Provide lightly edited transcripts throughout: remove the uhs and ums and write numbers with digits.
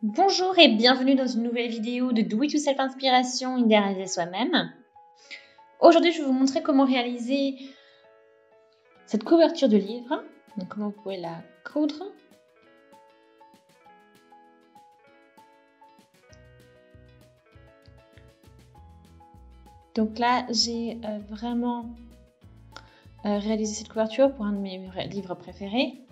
Bonjour et bienvenue dans une nouvelle vidéo de Do It Yourself Inspiration, idée à réaliser soi-même. Aujourd'hui, je vais vous montrer comment réaliser cette couverture de livre. Donc, comment vous pouvez la coudre. Donc là, j'ai vraiment réalisé cette couverture pour un de mes livres préférés.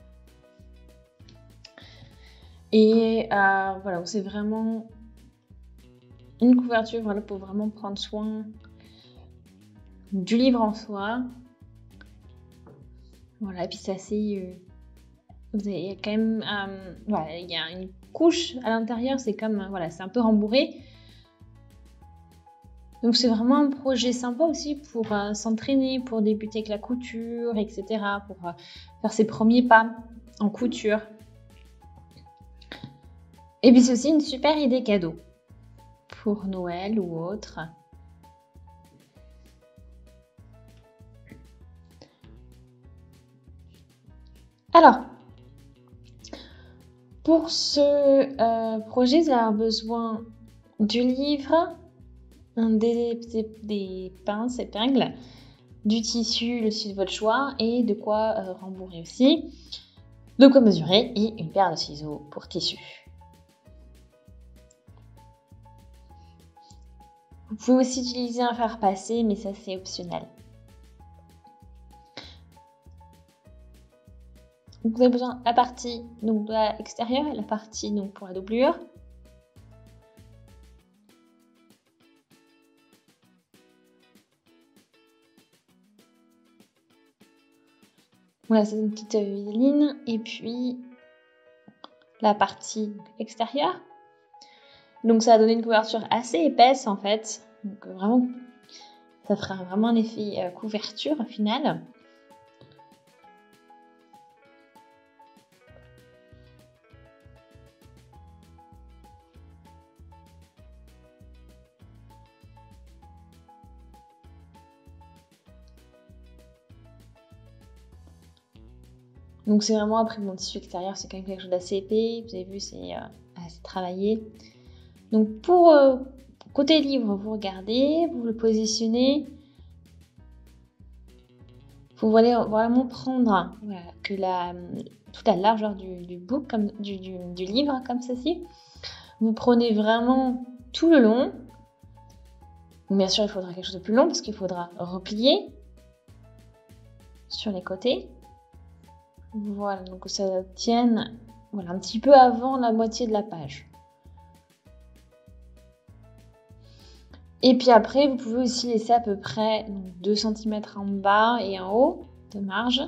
Et voilà, c'est vraiment une couverture pour vraiment prendre soin du livre en soi. Voilà, et puis c'est assez... il y a quand même... voilà, il y a une couche à l'intérieur, c'est comme... voilà, c'est un peu rembourré. Donc c'est vraiment un projet sympa aussi pour s'entraîner, pour débuter avec la couture, etc. Pour faire ses premiers pas en couture. Et puis c'est aussi une super idée cadeau pour Noël ou autre. Alors, pour ce projet, vous allez avoir besoin du livre, des pinces, épingles, du tissu, le tissu de votre choix et de quoi rembourrer aussi, de quoi mesurer et une paire de ciseaux pour tissu. Vous pouvez aussi utiliser un fer-passer, mais ça c'est optionnel. Donc, vous avez besoin de la partie donc, de l'extérieur et la partie donc, pour la doublure. Voilà, c'est une petite ligne. Et puis la partie extérieure. Donc ça va donner une couverture assez épaisse en fait. Donc vraiment, ça fera vraiment un effet couverture au final. Donc c'est vraiment, après mon tissu extérieur, c'est quand même quelque chose d'assez épais. Vous avez vu, c'est assez travaillé. Donc pour côté livre, vous regardez, vous le positionnez. Vous voulez vraiment prendre que toute la largeur du book, comme, du livre comme ceci. Vous prenez vraiment tout le long. Bien sûr, il faudra quelque chose de plus long parce qu'il faudra replier sur les côtés. Voilà, donc que ça tienne voilà, un petit peu avant la moitié de la page. Et puis après, vous pouvez aussi laisser à peu près 2 cm en bas et en haut de marge.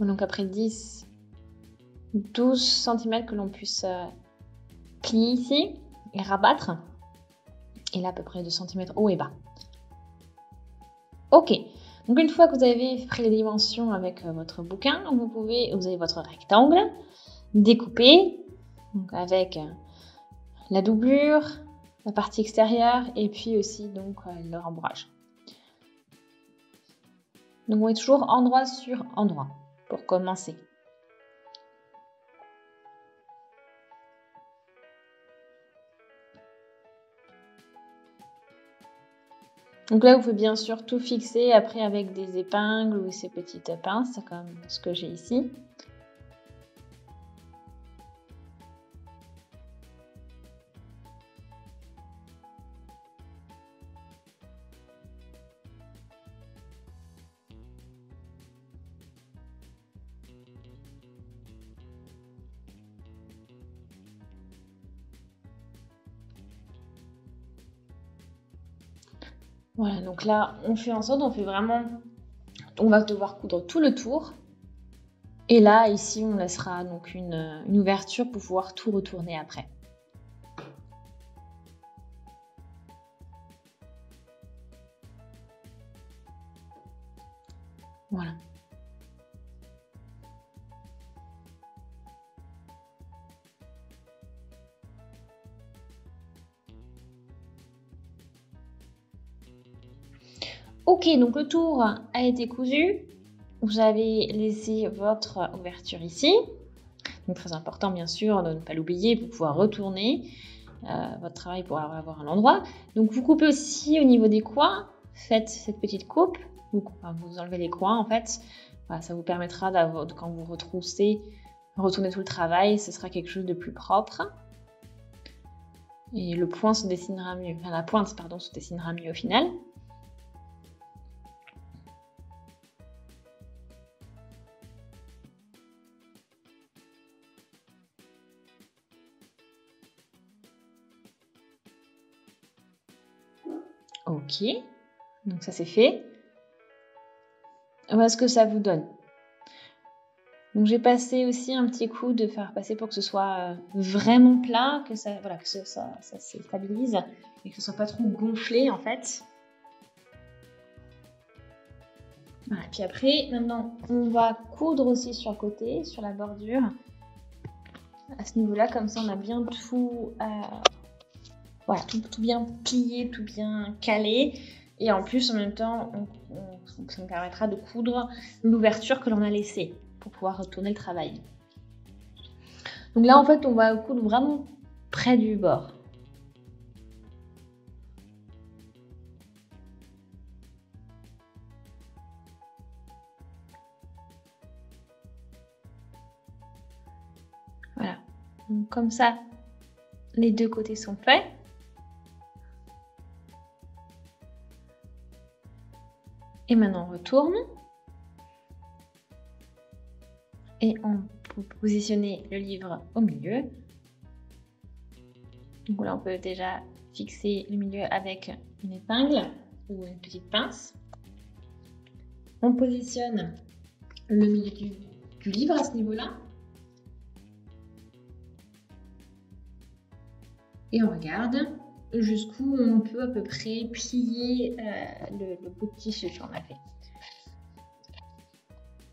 Donc après 10, 12 cm que l'on puisse plier ici et rabattre. Et là, à peu près 2 cm haut et bas. Ok, donc une fois que vous avez pris les dimensions avec votre bouquin, vous avez votre rectangle découpé donc avec la doublure, la partie extérieure et puis aussi donc le rembourrage. Donc on est toujours endroit sur endroit pour commencer. Donc là, vous pouvez bien sûr tout fixer après avec des épingles ou ces petites pinces comme ce que j'ai ici. Voilà, donc là, on fait en sorte, on va devoir coudre tout le tour. Et là, ici, on laissera donc une ouverture pour pouvoir tout retourner après. Voilà. Ok, donc le tour a été cousu. Vous avez laissé votre ouverture ici. Donc très important bien sûr de ne pas l'oublier pour pouvoir retourner votre travail pour avoir un endroit. Donc vous coupez aussi au niveau des coins. Faites cette petite coupe. Vous enlevez les coins en fait. Voilà, ça vous permettra quand vous retournez tout le travail, ce sera quelque chose de plus propre. Et le point se dessinera mieux. Enfin, la pointe, pardon, se dessinera mieux au final. Ok, donc ça c'est fait. Voilà ce que ça vous donne. Donc j'ai passé aussi un petit coup de faire passer pour que ce soit vraiment plat, que ça se stabilise et que ce soit pas trop gonflé en fait. Voilà, puis après, maintenant, on va coudre aussi sur le côté, sur la bordure. À ce niveau-là, comme ça, on a bien tout, tout bien plié, tout bien calé. Et en plus, en même temps, ça nous permettra de coudre l'ouverture que l'on a laissée pour pouvoir retourner le travail. Donc là, en fait, on va coudre vraiment près du bord. Voilà. Donc, comme ça, les deux côtés sont faits. Et maintenant, on retourne. Et on peut positionner le livre au milieu. Donc là, on peut déjà fixer le milieu avec une épingle ou une petite pince. On positionne le milieu du livre à ce niveau-là. Et on regarde jusqu'où on peut à peu près plier le bout de tissu qu'on a fait.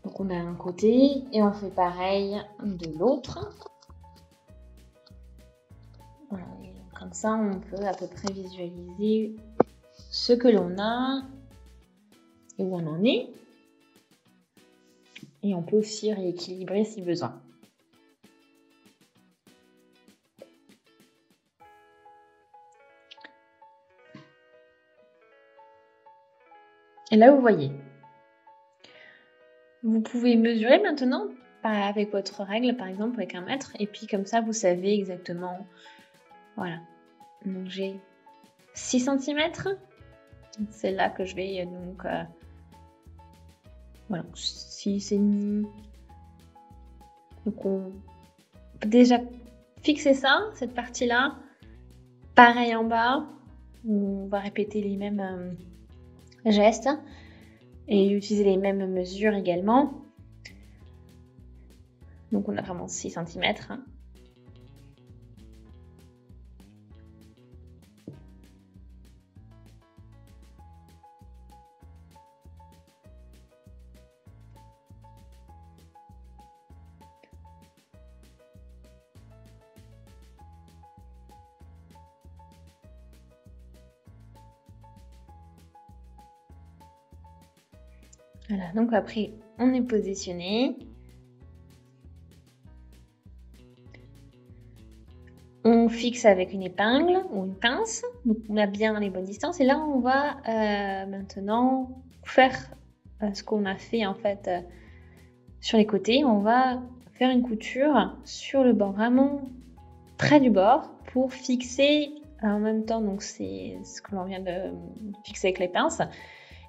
Donc on a un côté et on fait pareil de l'autre. Voilà, comme ça on peut à peu près visualiser ce que l'on a et où on en est. Et on peut aussi rééquilibrer si besoin. Et là vous voyez. Vous pouvez mesurer maintenant avec votre règle, par exemple avec 1 mètre, et puis comme ça vous savez exactement. Voilà. Donc j'ai 6 cm. C'est là que je vais donc. Voilà, 6,5. Donc on peut déjà fixer ça, cette partie-là. Pareil en bas. On va répéter les mêmes gestes. Et utiliser les mêmes mesures également. Donc on a vraiment 6 cm. Voilà, donc après on est positionné. On fixe avec une épingle ou une pince, donc on a bien les bonnes distances. Et là on va maintenant faire ce qu'on a fait en fait sur les côtés. On va faire une couture sur le bord, vraiment près du bord, pour fixer en même temps, donc c'est ce que l'on vient de fixer avec les pinces.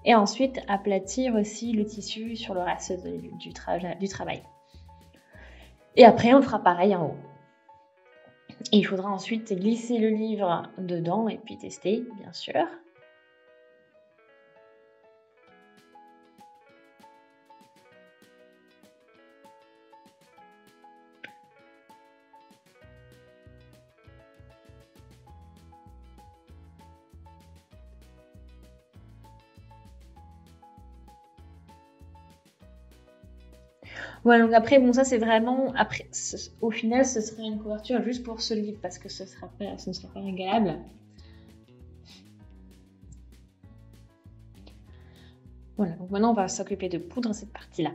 Et ensuite aplatir aussi le tissu sur le reste du travail. Et après on fera pareil en haut. Et il faudra ensuite glisser le livre dedans et puis tester, bien sûr. Voilà, donc après, bon, ça c'est vraiment. Après, au final, ce serait une couverture juste pour ce livre parce que ce ne sera pas agréable. Voilà, donc maintenant on va s'occuper de poudre cette partie-là.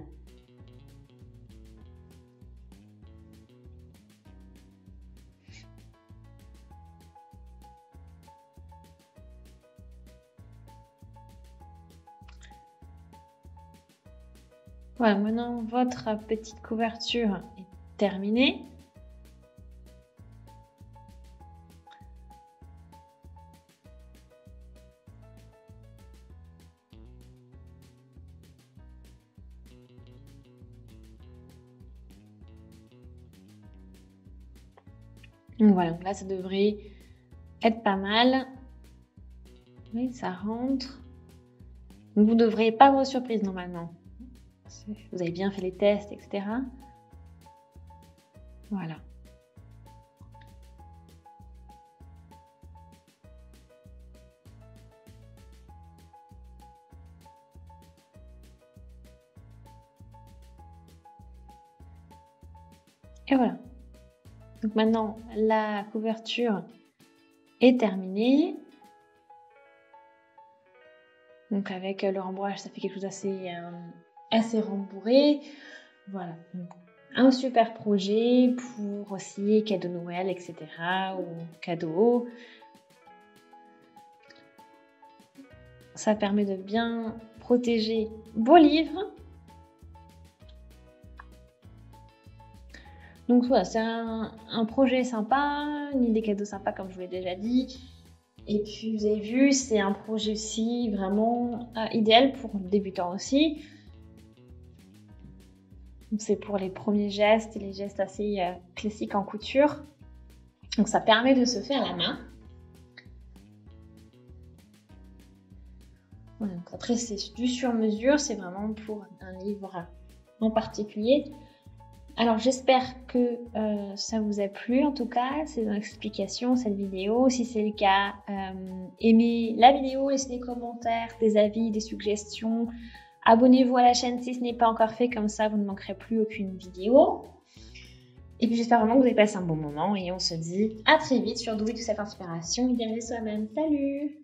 Voilà, maintenant votre petite couverture est terminée. Donc voilà, donc là ça devrait être pas mal. Oui, ça rentre. Donc vous ne devrez pas avoir de surprise normalement. Vous avez bien fait les tests, etc. Voilà. Et voilà. Donc maintenant, la couverture est terminée. Donc avec le rembourrage, ça fait quelque chose assez rembourré. Voilà. Donc, un super projet pour aussi cadeau Noël, etc. ou cadeau. Ça permet de bien protéger vos livres. Donc voilà, c'est un projet sympa, une idée cadeau sympa comme je vous l'ai déjà dit. Et puis vous avez vu, c'est un projet aussi vraiment idéal pour le débutant aussi. C'est pour les premiers gestes et les gestes assez classiques en couture. Donc ça permet de se faire à la main. Voilà, donc après c'est du sur-mesure, c'est vraiment pour un livre en particulier. Alors j'espère que ça vous a plu en tout cas, ces explications, cette vidéo. Si c'est le cas, aimez la vidéo, laissez des commentaires, des avis, des suggestions. Abonnez-vous à la chaîne si ce n'est pas encore fait, comme ça vous ne manquerez plus aucune vidéo. Et puis j'espère vraiment que vous avez passé un bon moment et on se dit à très vite sur Douée de cette inspiration et bienvenue soi-même. Salut!